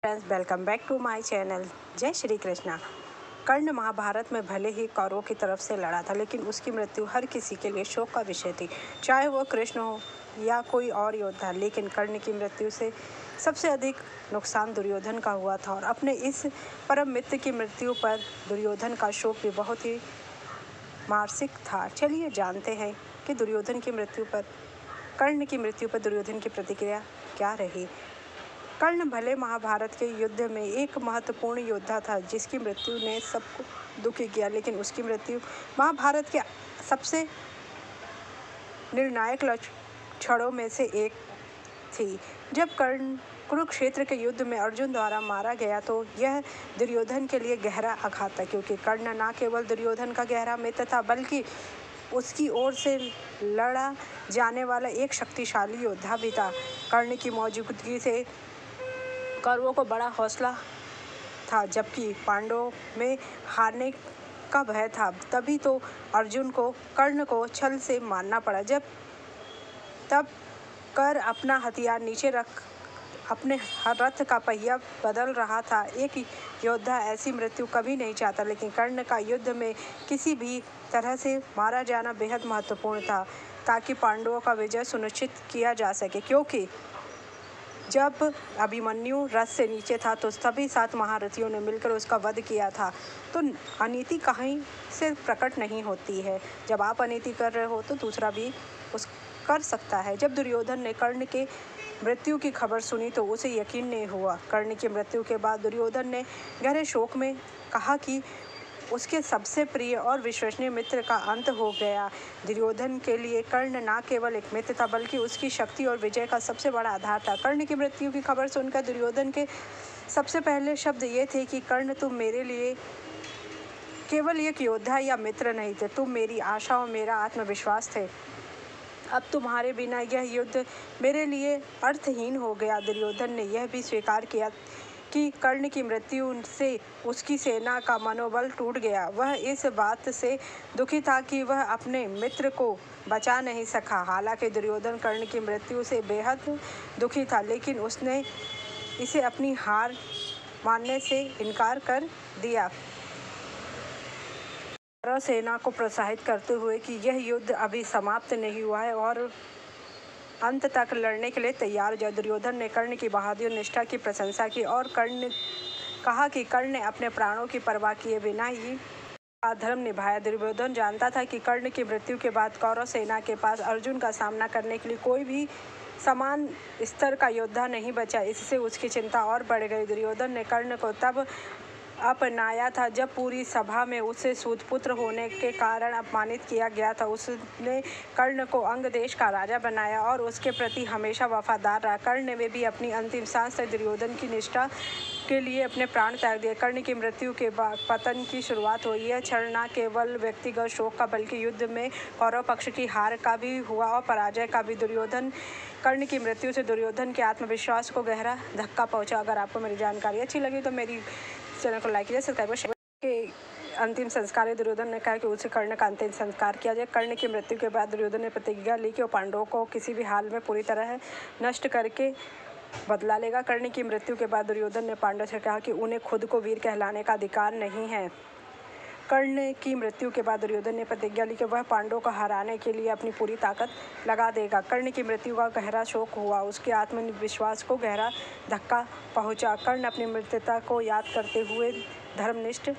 Friends, welcome back to my channel. जय श्री कृष्णा। कर्ण महाभारत में भले ही कौरवों की तरफ से लड़ा था, लेकिन उसकी मृत्यु हर किसी के लिए शोक का विषय थी, चाहे वो कृष्ण हो या कोई और योद्धा। लेकिन कर्ण की मृत्यु से सबसे अधिक नुकसान दुर्योधन का हुआ था, और अपने इस परम मित्र की मृत्यु पर दुर्योधन का शोक भी बहुत ही मानसिक था। चलिए जानते हैं कि कर्ण की मृत्यु पर दुर्योधन की प्रतिक्रिया क्या रही। कर्ण भले महाभारत के युद्ध में एक महत्वपूर्ण योद्धा था, जिसकी मृत्यु ने सबको दुखी किया, लेकिन उसकी मृत्यु महाभारत के सबसे निर्णायक क्षणों में से एक थी। जब कर्ण कुरुक्षेत्र के युद्ध में अर्जुन द्वारा मारा गया, तो यह दुर्योधन के लिए गहरा आघात था, क्योंकि कर्ण न केवल दुर्योधन का गहरा मित्र था, बल्कि उसकी ओर से लड़ा जाने वाला एक शक्तिशाली योद्धा भी था। कर्ण की मौजूदगी से कौरवों को बड़ा हौसला था, जबकि पांडवों में हारने का भय था। तभी तो अर्जुन को कर्ण को छल से मारना पड़ा। तब कर अपना हथियार नीचे रख अपने रथ का पहिया बदल रहा था। एक योद्धा ऐसी मृत्यु कभी नहीं चाहता, लेकिन कर्ण का युद्ध में किसी भी तरह से मारा जाना बेहद महत्वपूर्ण था, ताकि पांडवों का विजय सुनिश्चित किया जा सके। क्योंकि जब अभिमन्यु रथ से नीचे था, तो सभी 7 महारथियों ने मिलकर उसका वध किया था। तो अनीति कहीं से प्रकट नहीं होती है। जब आप अनीति कर रहे हो, तो दूसरा भी उस कर सकता है। जब दुर्योधन ने कर्ण के मृत्यु की खबर सुनी, तो उसे यकीन नहीं हुआ। कर्ण की मृत्यु के बाद दुर्योधन ने गहरे शोक में कहा कि उसके सबसे प्रिय और विश्वसनीय मित्र का अंत हो गया। दुर्योधन के लिए कर्ण न केवल एक मित्र था, बल्कि उसकी शक्ति और विजय का सबसे बड़ा आधार था। कर्ण की मृत्यु की खबर सुनकर दुर्योधन के सबसे पहले शब्द ये थे कि कर्ण, तुम मेरे लिए केवल एक योद्धा या मित्र नहीं थे, तुम मेरी आशा और मेरा आत्मविश्वास थे। अब तुम्हारे बिना यह युद्ध मेरे लिए अर्थहीन हो गया। दुर्योधन ने यह भी स्वीकार किया कि कर्ण की मृत्यु से उसकी सेना का मनोबल टूट गया। वह इस बात से दुखी था कि वह अपने मित्र को बचा नहीं सका। हालांकि दुर्योधन कर्ण की मृत्यु से बेहद दुखी था, लेकिन उसने इसे अपनी हार मानने से इनकार कर दिया। कौरव सेना को प्रोत्साहित करते हुए कि यह युद्ध अभी समाप्त नहीं हुआ है और अंत तक लड़ने के लिए तैयार हो जाए। दुर्योधन ने कर्ण की बहादुरी और निष्ठा की प्रशंसा की और कहा कि कर्ण ने अपने प्राणों की परवाह किए बिना ही धर्म निभाया। दुर्योधन जानता था कि कर्ण की मृत्यु के बाद कौरव सेना के पास अर्जुन का सामना करने के लिए कोई भी समान स्तर का योद्धा नहीं बचा। इससे उसकी चिंता और बढ़ गई। दुर्योधन ने कर्ण को तब अपनाया था जब पूरी सभा में उसे सूतपुत्र होने के कारण अपमानित किया गया था। उसने कर्ण को अंग देश का राजा बनाया और उसके प्रति हमेशा वफादार रहा। कर्ण ने भी अपनी अंतिम सांस तक दुर्योधन की निष्ठा के लिए अपने प्राण त्याग दिए। कर्ण की मृत्यु के बाद पतन की शुरुआत हुई। यह क्षण न केवल व्यक्तिगत शोक का, बल्कि युद्ध में कौरव पक्ष की हार का भी हुआ और पराजय का भी। कर्ण की मृत्यु से दुर्योधन के आत्मविश्वास को गहरा धक्का पहुंचा। अगर आपको मेरी जानकारी अच्छी लगी तो मेरी चैनल को लाइक कीजिए, सब्सक्राइब के अंतिम संस्कार दुर्योधन ने कहा कि उसे कर्ण का अंतिम संस्कार किया जाए। कर्ण की मृत्यु के बाद दुर्योधन ने प्रतिज्ञा ली कि वो पांडवों को किसी भी हाल में पूरी तरह नष्ट करके बदला लेगा। कर्ण की मृत्यु के बाद दुर्योधन ने पांडवों से कहा कि उन्हें खुद को वीर कहलाने का अधिकार नहीं है। कर्ण की मृत्यु के बाद दुर्योधन ने प्रतिज्ञा ली कि वह पांडवों को हराने के लिए अपनी पूरी ताकत लगा देगा। कर्ण की मृत्यु का गहरा शोक हुआ, उसके आत्मविश्वास को गहरा धक्का पहुंचा। कर्ण अपनी मृत्यु को याद करते हुए धर्मनिष्ठ